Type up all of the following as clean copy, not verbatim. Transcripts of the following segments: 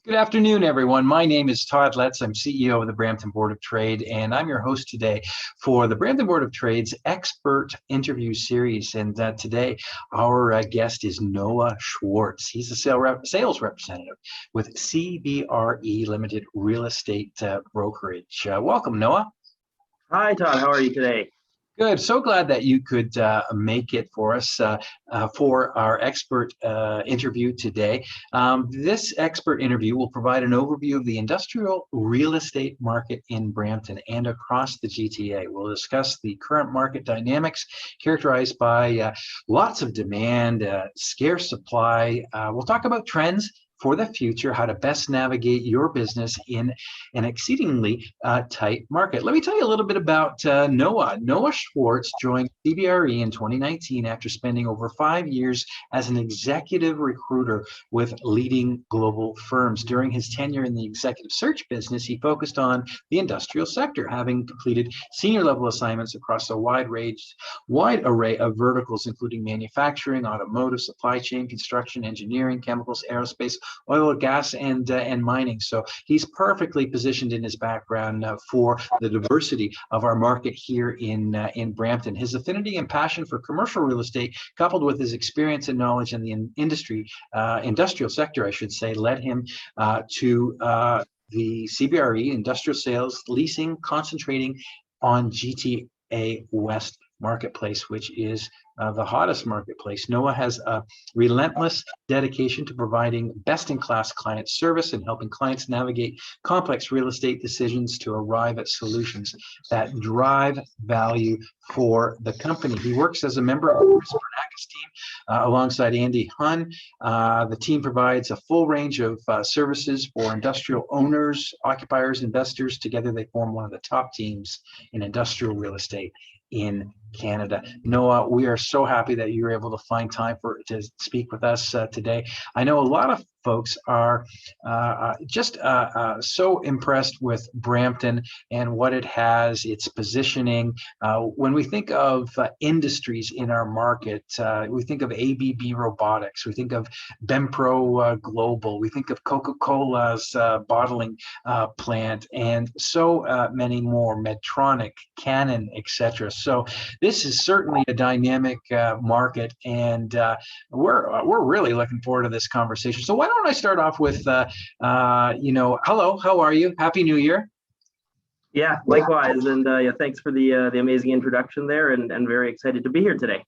Good afternoon, everyone. My name is Todd Letts. I'm CEO of the Brampton Board of Trade, and I'm your host today for the Brampton Board of Trade's Expert Interview Series. And today, our guest is Noah Schwartz. He's a sales representative with CBRE Limited Real Estate Brokerage. Welcome, Noah. Hi, Todd. How are you today? Good. So glad that you could make it for us for our expert interview today. This expert interview will provide an overview of the industrial real estate market in Brampton and across the GTA. We'll discuss the current market dynamics characterized by lots of demand, scarce supply. We'll talk about trends for the future, how to best navigate your business in an exceedingly tight market. Let me tell you a little bit about Noah. Noah Schwartz joined CBRE in 2019 after spending over 5 years as an executive recruiter with leading global firms. During his tenure in the executive search business, he focused on the industrial sector, having completed senior level assignments across a wide array of verticals, including manufacturing, automotive, supply chain, construction, engineering, chemicals, aerospace, oil, gas, and mining. So he's perfectly positioned in his background for the diversity of our market here in Brampton. His affinity and passion for commercial real estate, coupled with his experience and knowledge in the industrial sector, I should say, led him to the CBRE industrial sales leasing, concentrating on GTA West marketplace, which is the hottest marketplace. Noah has a relentless dedication to providing best-in-class client service and helping clients navigate complex real estate decisions to arrive at solutions that drive value for the company. He works as a member of Chris Bernac's team alongside Andy Hunn. The team provides a full range of services for industrial owners, occupiers, investors. Together, they form one of the top teams in industrial real estate in Canada. Noah, we are so happy that you were able to find time to speak with us today. I know a lot of folks are just so impressed with Brampton and what it has, its positioning. When we think of industries in our market, we think of ABB Robotics, we think of Benpro Global, we think of Coca-Cola's bottling plant, and so many more, Medtronic, Canon, etc. So this is certainly a dynamic market, and we're really looking forward to this conversation. So why don't I start off with, hello, how are you? Happy New Year. Yeah, likewise, and thanks for the amazing introduction there, and very excited to be here today.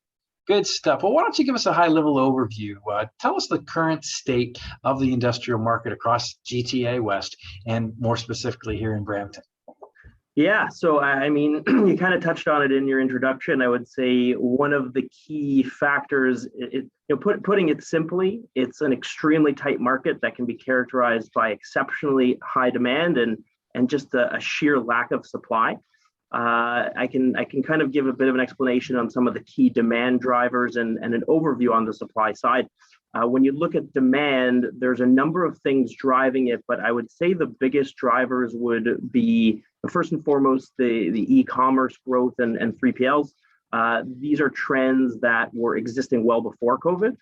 Good stuff. Well, why don't you give us a high-level overview? Tell us the current state of the industrial market across GTA West, and more specifically here in Brampton. Yeah, so I mean, you kind of touched on it in your introduction. I would say one of the key factors, putting it simply, it's an extremely tight market that can be characterized by exceptionally high demand and just a sheer lack of supply. I can kind of give a bit of an explanation on some of the key demand drivers and an overview on the supply side. When you look at demand, there's a number of things driving it, but I would say the biggest drivers would be, first and foremost, the e-commerce growth and 3PLs. These are trends that were existing well before COVID,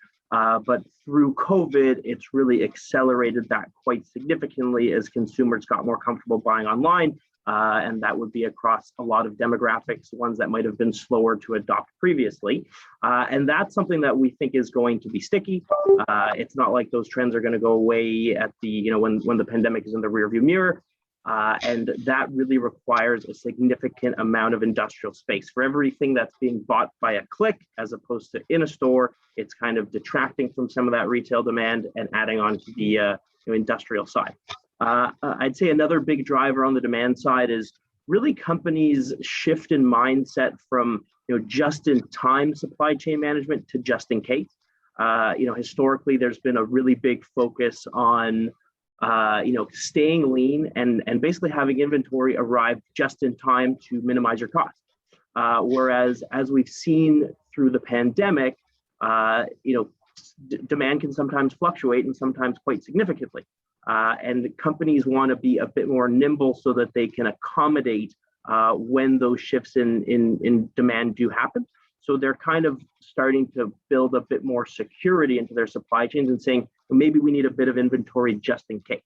but through COVID, it's really accelerated that quite significantly as consumers got more comfortable buying online. And that would be across a lot of demographics, ones that might have been slower to adopt previously. And that's something that we think is going to be sticky. It's not like those trends are going to go away at when the pandemic is in the rearview mirror. And that really requires a significant amount of industrial space. For everything that's being bought by a click, as opposed to in a store, it's kind of detracting from some of that retail demand and adding on to the industrial side. I'd say another big driver on the demand side is really companies' shift in mindset from just-in-time supply chain management to just-in-case. Historically, there's been a really big focus on staying lean and basically having inventory arrive just in time to minimize your costs. Whereas, as we've seen through the pandemic, demand can sometimes fluctuate and sometimes quite significantly. And companies want to be a bit more nimble so that they can accommodate when those shifts in demand do happen. So they're kind of starting to build a bit more security into their supply chains and saying, well, maybe we need a bit of inventory just in case.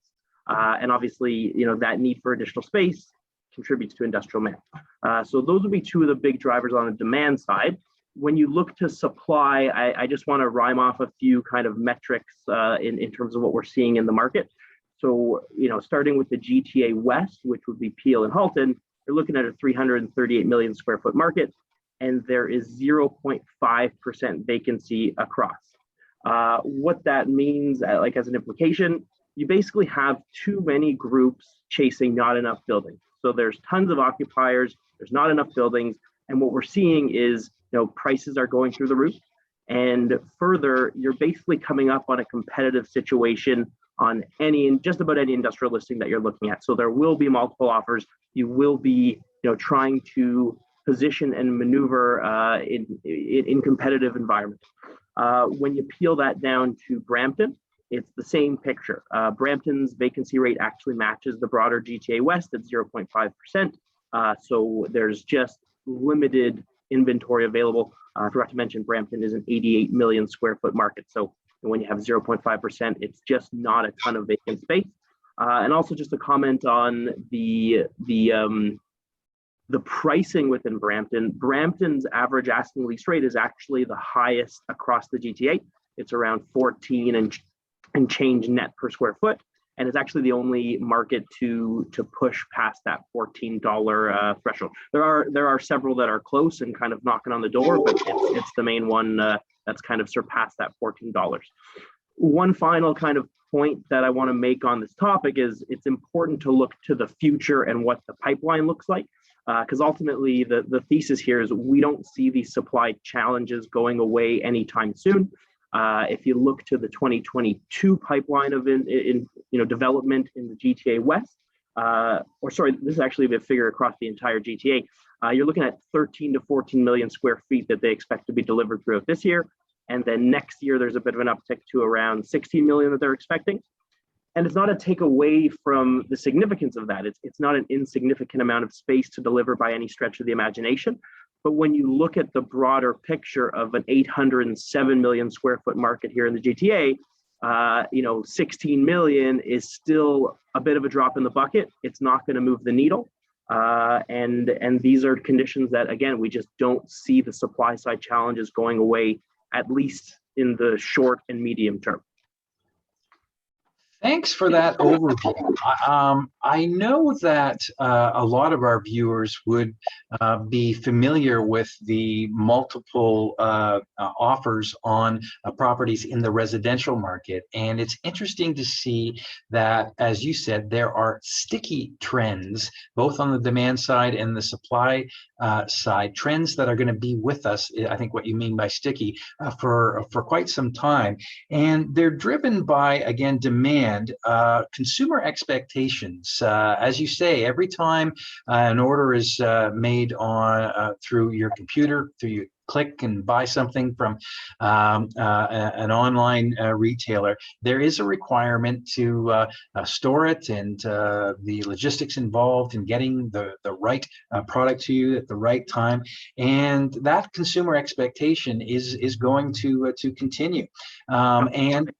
And obviously, that need for additional space contributes to industrial demand. So those would be two of the big drivers on the demand side. When you look to supply, I just want to rhyme off a few kind of metrics in terms of what we're seeing in the market. So, starting with the GTA West, which would be Peel and Halton, you're looking at a 338 million square foot market, and there is 0.5% vacancy across. What that means, like as an implication, you basically have too many groups chasing not enough buildings. So there's tons of occupiers, there's not enough buildings, and what we're seeing is, prices are going through the roof. And further, you're basically coming up on a competitive situation on just about any industrial listing that you're looking at. So there will be multiple offers. You will be, trying to position and maneuver in competitive environments. When you peel that down to Brampton, it's the same picture. Brampton's vacancy rate actually matches the broader GTA West at 0.5%. So there's just limited inventory available. I forgot to mention Brampton is an 88 million square foot market. So when you have 0.5%, it's just not a ton of vacant space. And also just a comment on the pricing within Brampton. Brampton's average asking lease rate is actually the highest across the GTA. It's around 14 and change net per square foot. And it's actually the only market to push past that $14 threshold. There are several that are close and kind of knocking on the door, but it's the main one that's kind of surpassed that $14. One final kind of point that I want to make on this topic is it's important to look to the future and what the pipeline looks like. Because ultimately the thesis here is we don't see these supply challenges going away anytime soon. If you look to the 2022 pipeline of development in the GTA West, this is actually a figure across the entire GTA. You're looking at 13 to 14 million square feet that they expect to be delivered throughout this year. And then next year, there's a bit of an uptick to around 16 million that they're expecting. And it's not a takeaway from the significance of that. It's not an insignificant amount of space to deliver by any stretch of the imagination. But when you look at the broader picture of an 807 million square foot market here in the GTA, 16 million is still a bit of a drop in the bucket. It's not going to move the needle. And these are conditions that, again, we just don't see the supply side challenges going away, at least in the short and medium term. Thanks for that overview. I know that a lot of our viewers would be familiar with the multiple offers on properties in the residential market. And it's interesting to see that, as you said, there are sticky trends, both on the demand side and the supply side, trends that are going to be with us, I think what you mean by sticky, for quite some time. And they're driven by, again, demand. Consumer expectations. As you say, every time an order is made on through your computer, through your click and buy something from an online retailer, there is a requirement to store it, and the logistics involved in getting the right product to you at the right time. And that consumer expectation is going to continue. And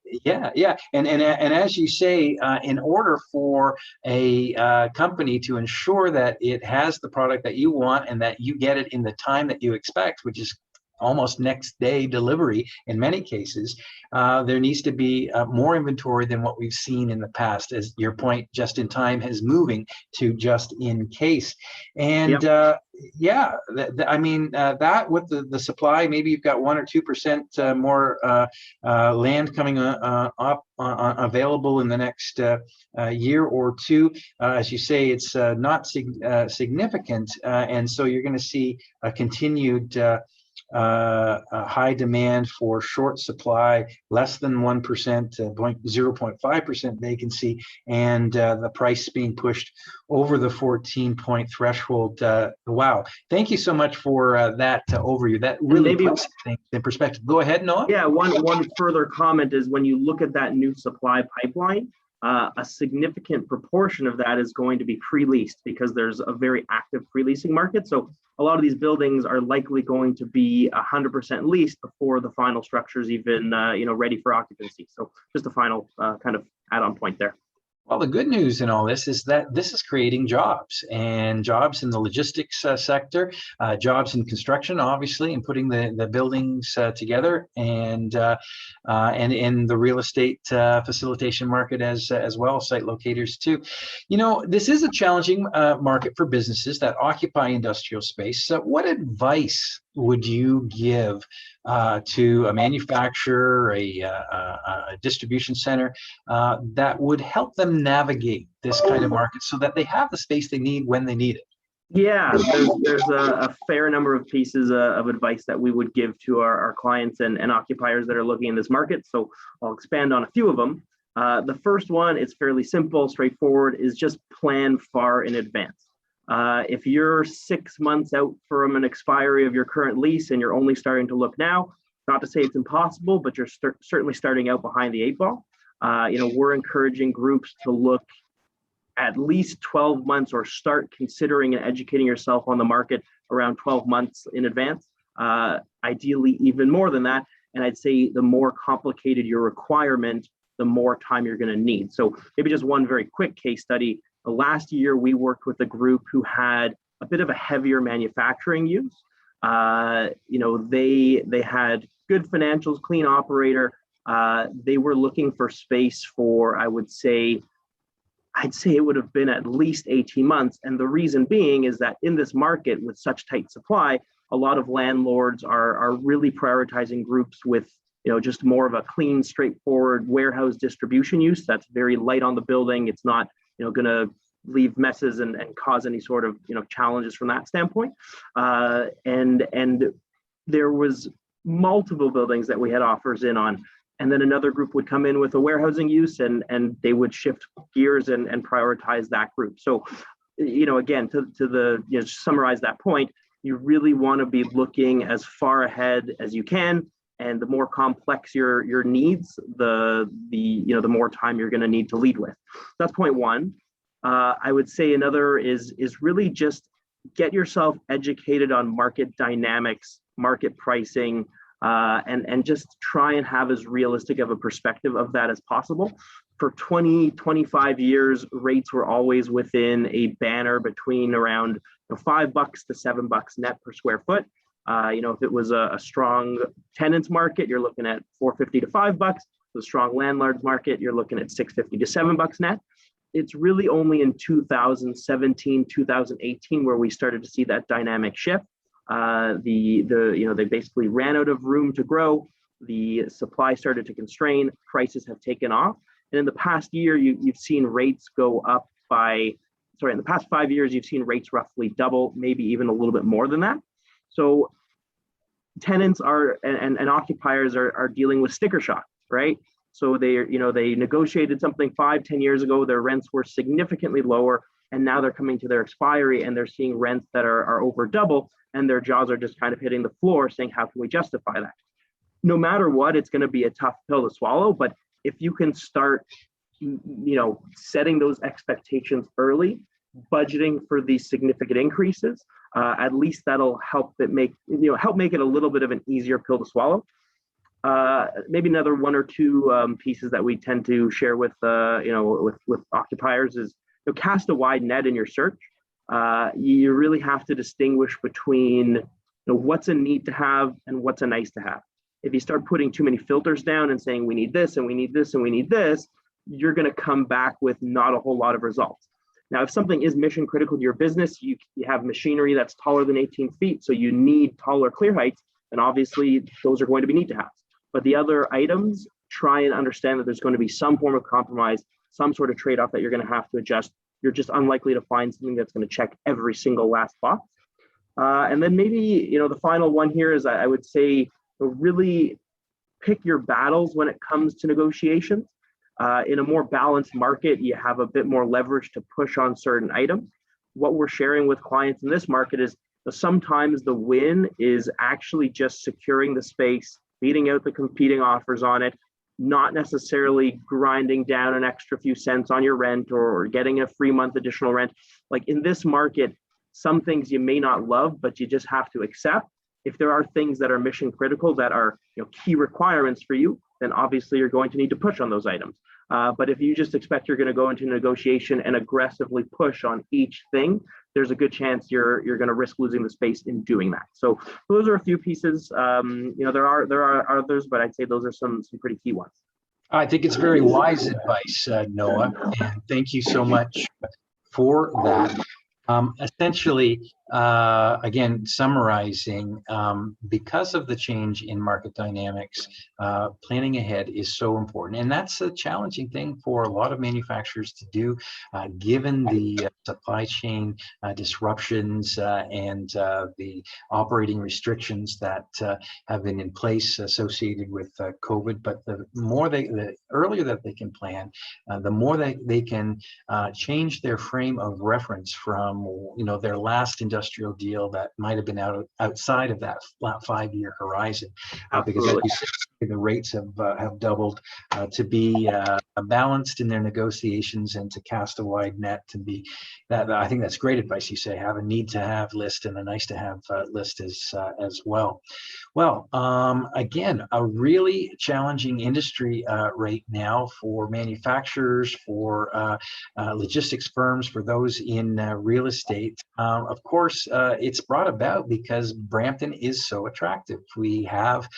as you say, in order for a company to ensure that it has the product that you want and that you get it in the time that you expect, which is almost next day delivery in many cases, there needs to be more inventory than what we've seen in the past. As your point, just in time is moving to just in case. And that with the supply, maybe you've got 1 or 2% more land coming up available in the next year or two. As you say, it's not significant, and so you're going to see a continued high demand for short supply, less than 1%, 0.5% vacancy, and the price being pushed over the 14-point threshold. Wow. Thank you so much for that overview. That really puts things in perspective. Go ahead, Noah. Yeah, one further comment is when you look at that new supply pipeline, a significant proportion of that is going to be pre-leased because there's a very active pre-leasing market. So a lot of these buildings are likely going to be 100% leased before the final structure is even ready for occupancy. So just a final kind of add-on point there. Well, the good news in all this is that this is creating jobs, and jobs in the logistics sector, jobs in construction, obviously, and putting the buildings together, and in the real estate facilitation market as well, site locators too. You know, this is a challenging market for businesses that occupy industrial space. So what advice would you give to a manufacturer, a distribution center, that would help them navigate this kind of market so that they have the space they need when they need it? Yeah, there's a fair number of pieces of advice that we would give to our clients and occupiers that are looking in this market. So I'll expand on a few of them. The first one is fairly simple, straightforward, is just plan far in advance. If you're 6 months out from an expiry of your current lease and you're only starting to look now, not to say it's impossible, but you're certainly starting out behind the 8 ball. We're encouraging groups to look at least 12 months or start considering and educating yourself on the market around 12 months in advance, ideally even more than that. And I'd say the more complicated your requirement, the more time you're going to need. So maybe just one very quick case study. Last year, we worked with a group who had a bit of a heavier manufacturing use. They had good financials, clean operator. They were looking for space for, I'd say it would have been at least 18 months. And the reason being is that in this market with such tight supply, a lot of landlords are really prioritizing groups with, just more of a clean, straightforward warehouse distribution use that's very light on the building. It's not, going to leave messes and cause any sort of, challenges from that standpoint. And there was multiple buildings that we had offers in on. And then another group would come in with a warehousing use and they would shift gears and prioritize that group. So, again, to summarize that point, you really want to be looking as far ahead as you can. And the more complex your needs, the more time you're going to need to lead with. That's point one. I would say another is really just get yourself educated on market dynamics, market pricing, and just try and have as realistic of a perspective of that as possible. For 20, 25 years, rates were always within a banner between around $5 to $7 net per square foot. If it was a strong tenants market, you're looking at $4.50 to $5. The strong landlords market, you're looking at $6.50 to $7 net. It's really only in 2017, 2018 where we started to see that dynamic shift. They basically ran out of room to grow. The supply started to constrain. Prices have taken off. And in the past year, you've seen rates go up in the past 5 years, you've seen rates roughly double, maybe even a little bit more than that. So tenants and occupiers are dealing with sticker shock, right? So they negotiated something 5-10 years ago. Their rents were significantly lower, and now they're coming to their expiry and they're seeing rents that are over double, and their jaws are just kind of hitting the floor saying, how can we justify that? No matter what, it's going to be a tough pill to swallow. But if you can start, setting those expectations early, budgeting for these significant increases, at least that'll help make it a little bit of an easier pill to swallow. Maybe another one or two pieces that we tend to share with occupiers is cast a wide net in your search. You really have to distinguish between what's a need to have and what's a nice to have. If you start putting too many filters down and saying we need this and we need this and we need this, you're going to come back with not a whole lot of results. Now, if something is mission critical to your business, you have machinery that's taller than 18 feet, so you need taller clear heights, and obviously those are going to be need to have. But the other items, try and understand that there's going to be some form of compromise, some sort of trade-off that you're going to have to adjust. You're just unlikely to find something that's going to check every single last box. And then maybe, the final one here is I would say really pick your battles when it comes to negotiations. In a more balanced market, you have a bit more leverage to push on certain items. What we're sharing with clients in this market is sometimes the win is actually just securing the space, beating out the competing offers on it, not necessarily grinding down an extra few cents on your rent or getting a free month additional rent. Like in this market, some things you may not love, but you just have to accept. If there are things that are mission critical that are key requirements for you, then obviously you're going to need to push on those items. But if you just expect you're going to go into negotiation and aggressively push on each thing, there's a good chance you're going to risk losing the space in doing that. So those are a few pieces. There are others, but I'd say those are some pretty key ones. I think it's very wise advice, Noah, and thank you so much for that. Essentially, again, summarizing, because of the change in market dynamics, planning ahead is so important. And that's a challenging thing for a lot of manufacturers to do, given the supply chain disruptions and the operating restrictions that have been in place associated with COVID. But the earlier that they can plan, the more they can change their frame of reference from their last industrial deal that might have been outside of that 5-year horizon, because as you say, the rates have doubled, to be balanced in their negotiations and to cast a wide net. To be that, I think that's great advice. You say have a need to have list and a nice to have list as well. Well, again, a really challenging industry right now for manufacturers, for logistics firms, for those in real estate. Of course, it's brought about because Brampton is so attractive. We have,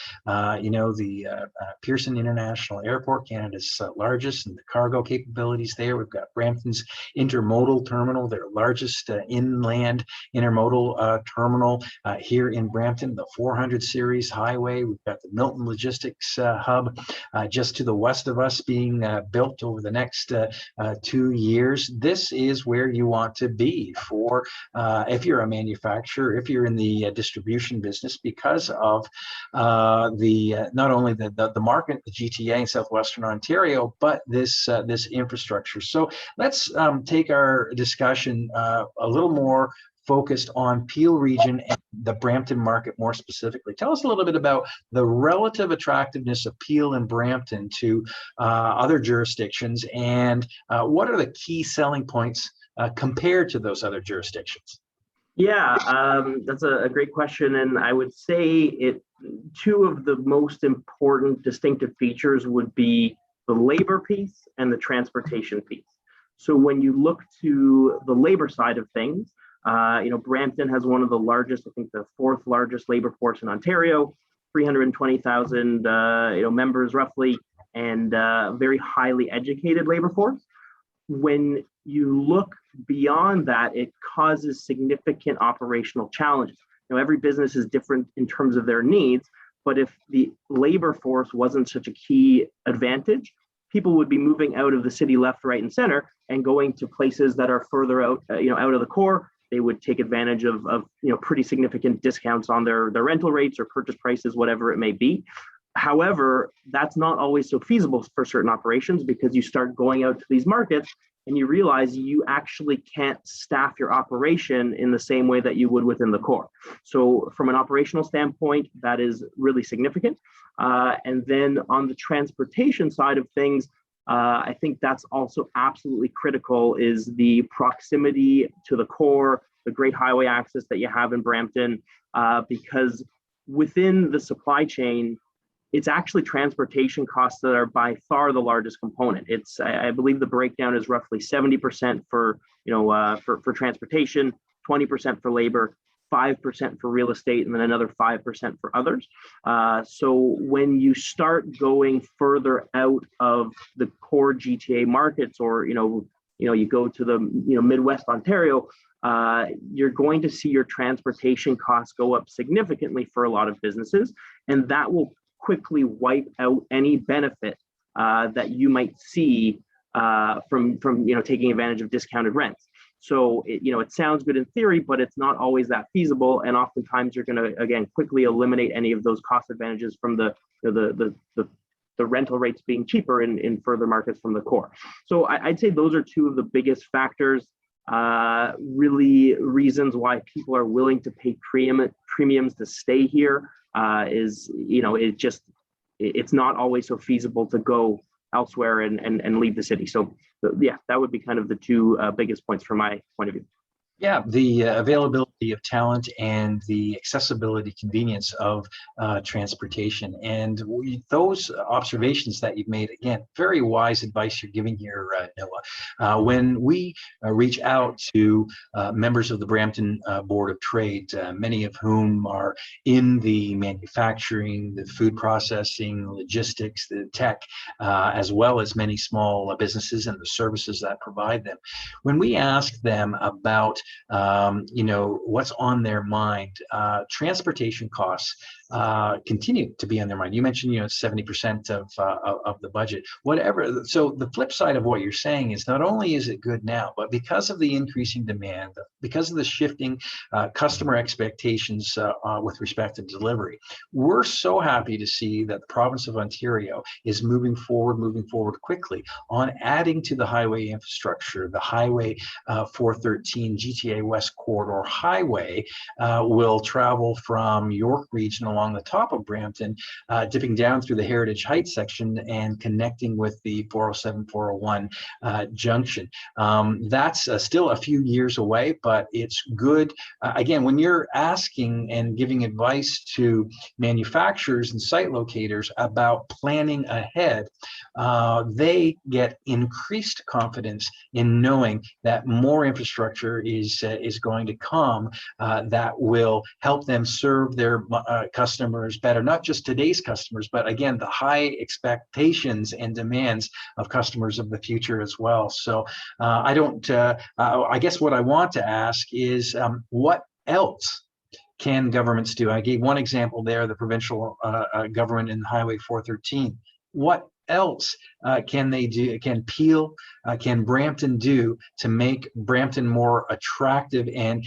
the Pearson International Airport, Canada's largest, and the cargo capabilities there. We've got Brampton's intermodal terminal, their largest inland intermodal terminal here in Brampton, the 400 series highway. We've got the Milton Logistics Hub just to the west of us being built over the next 2 years. This is where you want to be for if you're a manufacturer, if you're in the distribution business, because of not only the market, the GTA in southwestern Ontario, but this infrastructure. So let's take our discussion a little more focused on Peel region and the Brampton market more specifically. Tell us a little bit about the relative attractiveness of Peel and Brampton to other jurisdictions, and what are the key selling points compared to those other jurisdictions? Yeah, that's a great question. And I would say two of the most important distinctive features would be the labor piece and the transportation piece. So when you look to the labor side of things, Brampton has one of the largest, I think the 4th largest labor force in Ontario, 320,000 members roughly, and very highly educated labor force. When you look beyond that, it causes significant operational challenges. Every business is different in terms of their needs, but if the labor force wasn't such a key advantage, people would be moving out of the city left, right, and center and going to places that are further out, out of the core. They would take advantage of pretty significant discounts on their rental rates or purchase prices, whatever it may be. However, that's not always so feasible for certain operations, because you start going out to these markets and you realize you actually can't staff your operation in the same way that you would within the core. So from an operational standpoint, that is really significant. And then on the transportation side of things, I think that's also absolutely critical, is the proximity to the core, the great highway access that you have in Brampton, because within the supply chain, it's actually transportation costs that are by far the largest component. I believe the breakdown is roughly 70% for transportation, 20% for labor, 5% for real estate, and then another 5% for others. So when you start going further out of the core GTA markets, or you go to the Midwest Ontario, you're going to see your transportation costs go up significantly for a lot of businesses, and that will quickly wipe out any benefit that you might see from taking advantage of discounted rents. So it sounds good in theory, but it's not always that feasible, and oftentimes you're going to again quickly eliminate any of those cost advantages from the rental rates being cheaper in further markets from the core. So I'd say those are two of the biggest factors, really reasons why people are willing to pay premiums to stay here. It's not always so feasible to go elsewhere and leave the city. So yeah, that would be kind of the two biggest points from my point of view. Yeah, the availability of talent and the accessibility, convenience of transportation. And those observations that you've made, again, very wise advice you're giving here, Noah. When we reach out to members of the Brampton Board of Trade, many of whom are in the manufacturing, the food processing, logistics, the tech, as well as many small businesses and the services that provide them. When we ask them about what's on their mind, transportation costs continue to be on their mind. You mentioned, 70% of the budget, whatever. So the flip side of what you're saying is not only is it good now, but because of the increasing demand, because of the shifting customer expectations with respect to delivery, we're so happy to see that the province of Ontario is moving forward quickly on adding to the highway infrastructure. The Highway 413 GTA West Corridor Highway will travel from York Region along the top of Brampton, dipping down through the Heritage Heights section and connecting with the 407, 401 junction. That's still a few years away, but it's good. Again, when you're asking and giving advice to manufacturers and site locators about planning ahead, they get increased confidence in knowing that more infrastructure is going to come that will help them serve their customers better, not just today's customers, but again, the high expectations and demands of customers of the future as well. So I guess what I want to ask is what else can governments do? I gave one example there, the provincial government in Highway 413. What else can they do? Can Brampton do to make Brampton more attractive and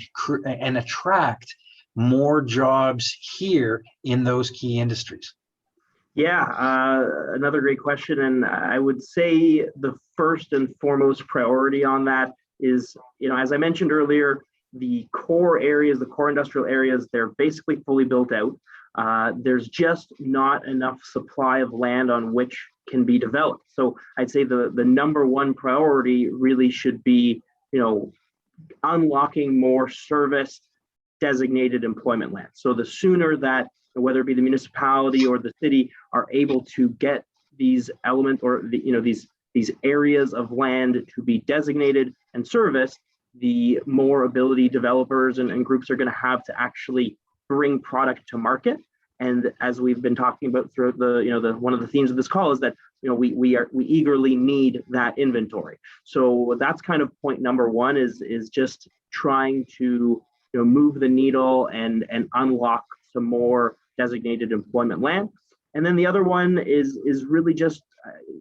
attract more jobs here in those key industries? Yeah, another great question. And I would say the first and foremost priority on that is, as I mentioned earlier, the core areas, the core industrial areas, they're basically fully built out. There's just not enough supply of land on which can be developed. So I'd say the number one priority really should be, unlocking more service designated employment land. So the sooner that, whether it be the municipality or the city, are able to get these elements or these areas of land to be designated and serviced, the more ability developers and groups are going to have to actually bring product to market. And as we've been talking about throughout the one of the themes of this call is that we eagerly need that inventory. So that's kind of point number one is just trying to move the needle and unlock some more designated employment land. And then the other one is really just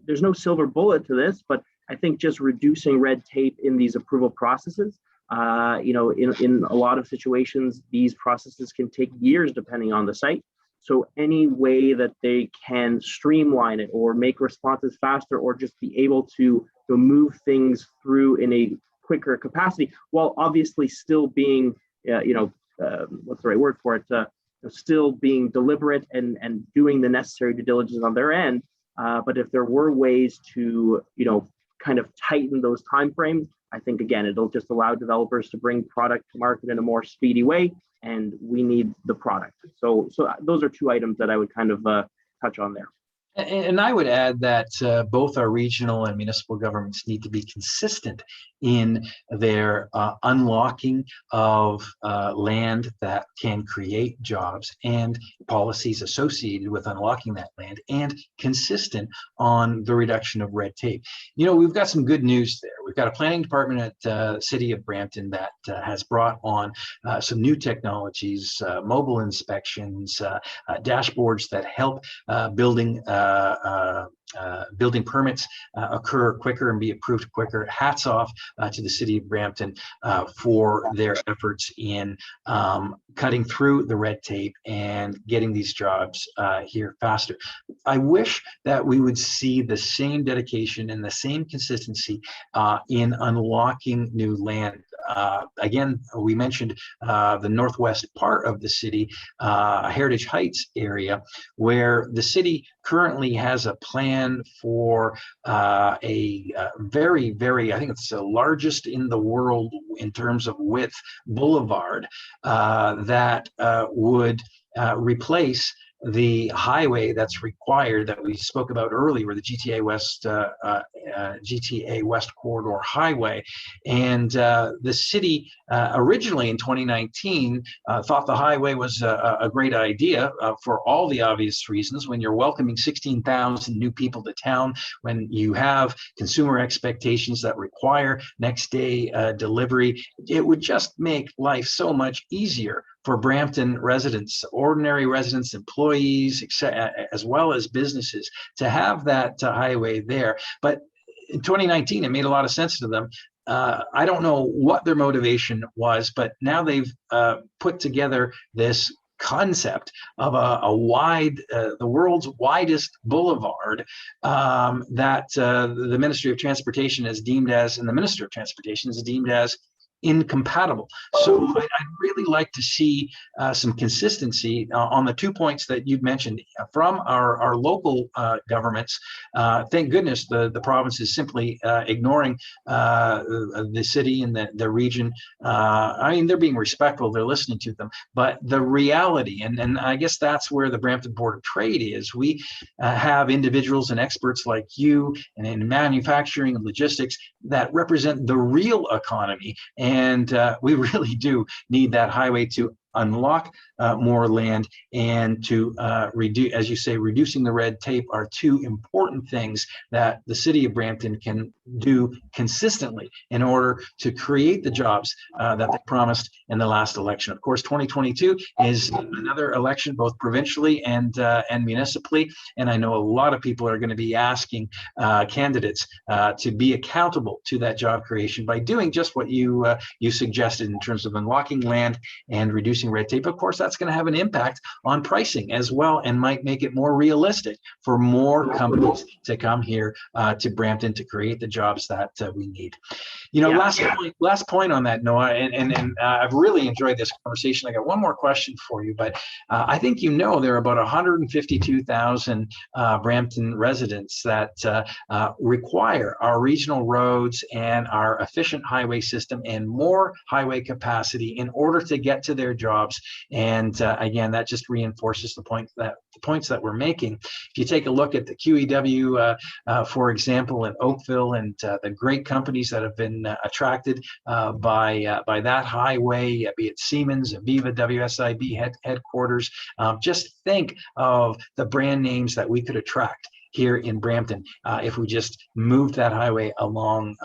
there's no silver bullet to this, but I think just reducing red tape in these approval processes. In a lot of situations, these processes can take years depending on the site. So any way that they can streamline it or make responses faster or just be able to move things through in a quicker capacity, while obviously still being, what's the right word for it, still being deliberate and doing the necessary due diligence on their end. But if there were ways to, kind of tighten those timeframes, I think, again, it'll just allow developers to bring product to market in a more speedy way, and we need the product. So those are two items that I would kind of touch on there. And I would add that both our regional and municipal governments need to be consistent in their unlocking of land that can create jobs and policies associated with unlocking that land, and consistent on the reduction of red tape. We've got some good news there. We've got a planning department at the City of Brampton that has brought on some new technologies, mobile inspections, dashboards that help building permits occur quicker and be approved quicker. Hats off to the City of Brampton for their efforts in cutting through the red tape and getting these jobs here faster. I wish that we would see the same dedication and the same consistency in unlocking new land. Again, we mentioned the northwest part of the city, Heritage Heights area, where the city currently has a plan for a very, very, I think it's the largest in the world in terms of width boulevard that would replace the highway that's required that we spoke about earlier, the GTA West Corridor Highway. And the city originally in 2019 thought the highway was a great idea for all the obvious reasons. When you're welcoming 16,000 new people to town, when you have consumer expectations that require next day delivery, it would just make life so much easier for Brampton residents, ordinary residents, employees, as well as businesses, to have that highway there. But in 2019, it made a lot of sense to them. I don't know what their motivation was, but now they've put together this concept of a wide, the world's widest boulevard that the Ministry of Transportation has deemed as, and the Minister of Transportation has deemed as incompatible. So I'd really like to see some consistency on the 2 points that you've mentioned from our local governments. Thank goodness the province is simply ignoring the city and the region. I mean, they're being respectful, they're listening to them, but the reality, and I guess that's where the Brampton Board of Trade is. We have individuals and experts like you and in manufacturing and logistics that represent the real economy. And we really do need that highway to unlock more land and to reduce, as you say, reducing the red tape are two important things that the city of Brampton can do consistently in order to create the jobs that they promised in the last election. Of course, 2022 is another election, both provincially and municipally, and I know a lot of people are going to be asking candidates to be accountable to that job creation by doing just what you suggested in terms of unlocking land and reducing red tape. Of course, that's going to have an impact on pricing as well, and might make it more realistic for more companies to come here to Brampton to create the jobs that we need. You know, last point on that, Noah, and I've really enjoyed this conversation. I got one more question for you, but I think there are about 152,000 Brampton residents that require our regional roads and our efficient highway system and more highway capacity in order to get to their jobs. And again, that just reinforces the points that we're making. If you take a look at the QEW, for example, in Oakville, and the great companies that have been attracted by that highway, be it Siemens, Aviva, WSIB headquarters, just think of the brand names that we could attract here in Brampton if we just moved that highway along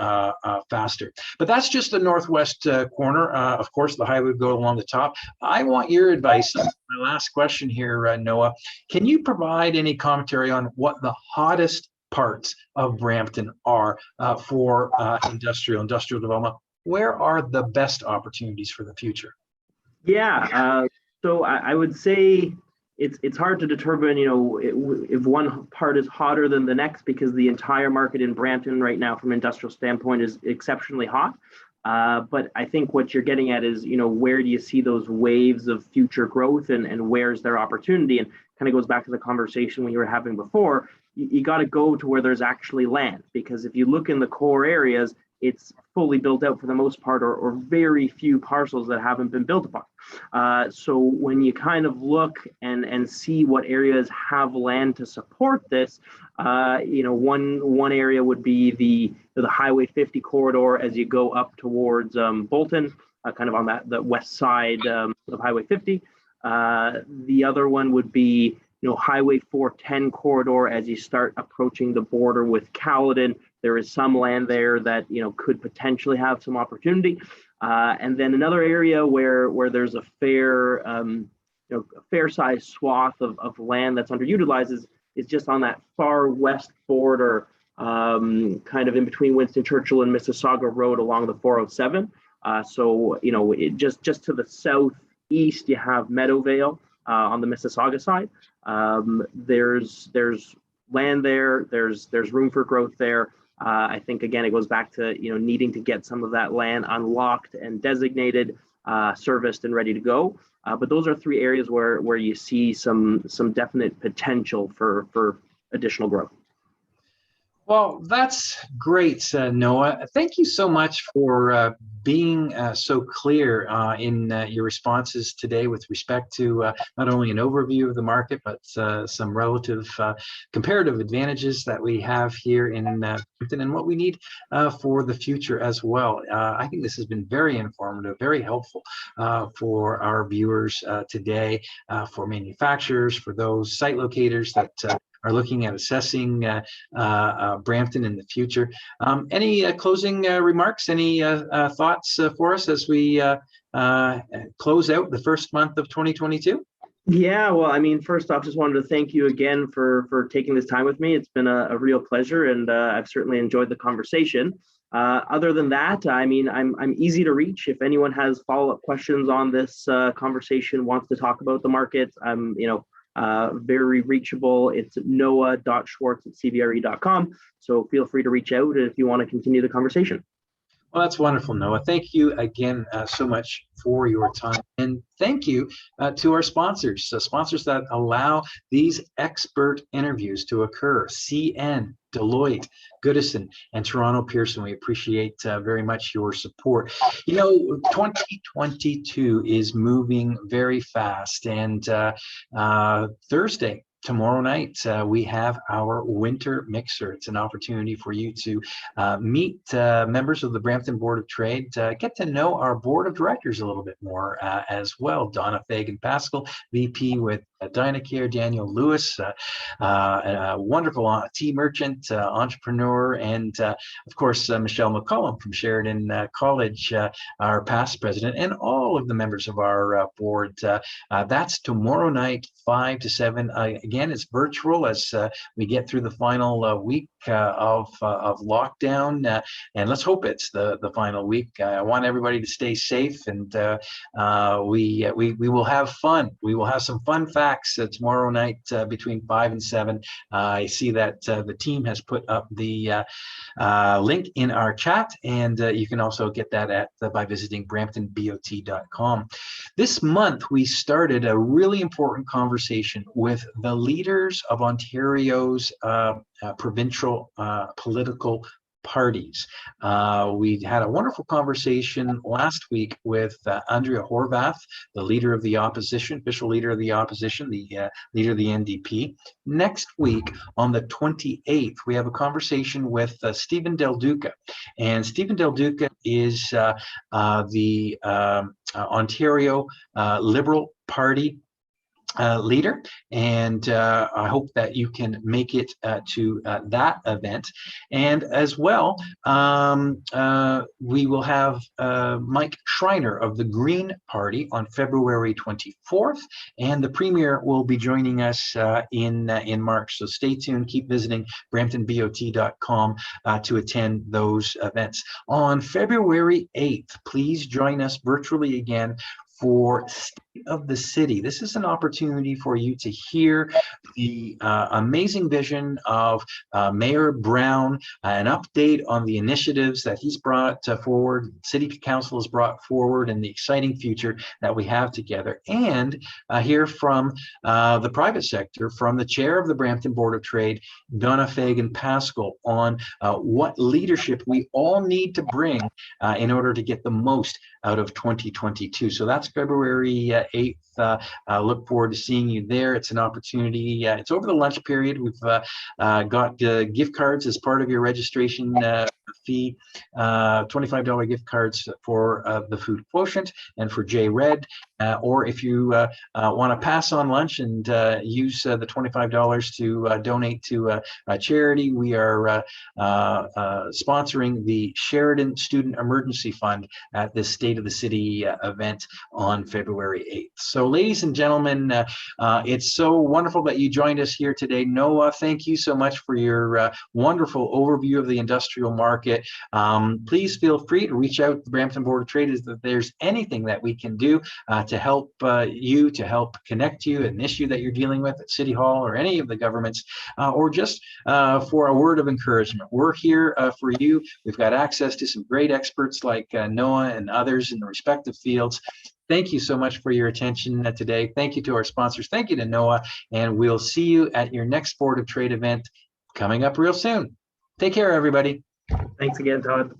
faster. But that's just the northwest corner. Of course, the highway would go along the top. I want your advice. My last question here, Noah. Can you provide any commentary on what the hottest parts of Brampton are for industrial development? Where are the best opportunities for the future? Yeah, so I would say it's hard to determine, if one part is hotter than the next, because the entire market in Brampton right now, from an industrial standpoint, is exceptionally hot. But I think what you're getting at is, where do you see those waves of future growth, and where's their opportunity? And kind of goes back to the conversation we were having before. You got to go to where there's actually land, because if you look in the core areas, it's fully built out for the most part, or very few parcels that haven't been built upon. So when you kind of look and see what areas have land to support this, one area would be the Highway 50 corridor as you go up towards Bolton, kind of on the west side of Highway 50. The other one would be Highway 410 corridor as you start approaching the border with Caledon. There is some land there that could potentially have some opportunity, and then another area where there's a fair sized swath of land that's underutilized is just on that far west border, kind of in between Winston Churchill and Mississauga Road along the 407. So just to the south east, you have Meadowvale on the Mississauga side. There's land there. There's room for growth there. I think again it goes back to needing to get some of that land unlocked and designated, serviced and ready to go. But those are three areas where you see some definite potential for additional growth. Well, that's great, Noah. Thank you so much for being so clear in your responses today with respect to not only an overview of the market, but some relative comparative advantages that we have here in Brampton and what we need for the future as well. I think this has been very informative, very helpful for our viewers today, for manufacturers, for those site locators that are looking at assessing Brampton in the future. Any closing remarks, any thoughts for us as we close out the first month of 2022? Yeah, well, I mean, first off, just wanted to thank you again for taking this time with me. It's been a real pleasure, and I've certainly enjoyed the conversation. Other than that, I mean, I'm easy to reach. If anyone has follow-up questions on this conversation, wants to talk about the market, I'm very reachable. It's noah.schwartz@cbre.com. So feel free to reach out if you want to continue the conversation. Well, that's wonderful, Noah. Thank you again so much for your time. And thank you to our sponsors, sponsors that allow these expert interviews to occur: CN, Deloitte, Goodison, and Toronto Pearson. We appreciate very much your support. 2022 is moving very fast, and Thursday, tomorrow night, we have our winter mixer. It's an opportunity for you to meet members of the Brampton Board of Trade, get to know our board of directors a little bit more as well. Donna Fagan-Pascal, VP with Dynacare, Daniel Lewis, a wonderful tea merchant, entrepreneur, and of course, Michelle McCollum from Sheridan College, our past president, and all of the members of our board. That's tomorrow night, 5 to 7. Again, it's virtual as we get through the final week of lockdown, and let's hope it's the final week. I want everybody to stay safe, and we will have fun. We will have some fun facts tomorrow night between 5 and 7. I see that the team has put up the link in our chat, and you can also get that by visiting bramptonbot.com. This month, we started a really important conversation with the leaders of Ontario's provincial political parties. We had a wonderful conversation last week with Andrea Horvath, the leader of the opposition, official leader of the opposition, the leader of the NDP. Next week, on the 28th, we have a conversation with Stephen Del Duca. And Stephen Del Duca is the Ontario Liberal Party leader, and I hope that you can make it to that event. And as well, we will have Mike Schreiner of the Green Party on February 24th, and the Premier will be joining us in March. So stay tuned, keep visiting bramptonbot.com to attend those events. On February 8th, please join us virtually again for State of the City. This is an opportunity for you to hear the amazing vision of Mayor Brown, an update on the initiatives that he's brought forward, City Council has brought forward, and the exciting future that we have together. And hear from the private sector, from the chair of the Brampton Board of Trade, Donna Fagan-Pascal, on what leadership we all need to bring in order to get the most out of 2022. So that's February 8th. Look forward to seeing you there. It's an opportunity. It's over the lunch period. We've got gift cards as part of your registration fee, $25 gift cards for the Food Quotient and for J Red. Or if you want to pass on lunch and use the $25 to donate to a charity, we are sponsoring the Sheridan Student Emergency Fund at this State of the City event on February 8th. So So ladies and gentlemen, it's so wonderful that you joined us here today. Noah, thank you so much for your wonderful overview of the industrial market. Please feel free to reach out to the Brampton Board of Trade if there's anything that we can do to help you, to help connect you, an issue that you're dealing with at City Hall or any of the governments, or just for a word of encouragement. We're here for you. We've got access to some great experts like Noah and others in the respective fields. Thank you so much for your attention today. Thank you to our sponsors. Thank you to Noah. And we'll see you at your next Board of Trade event coming up real soon. Take care, everybody. Thanks again, Todd.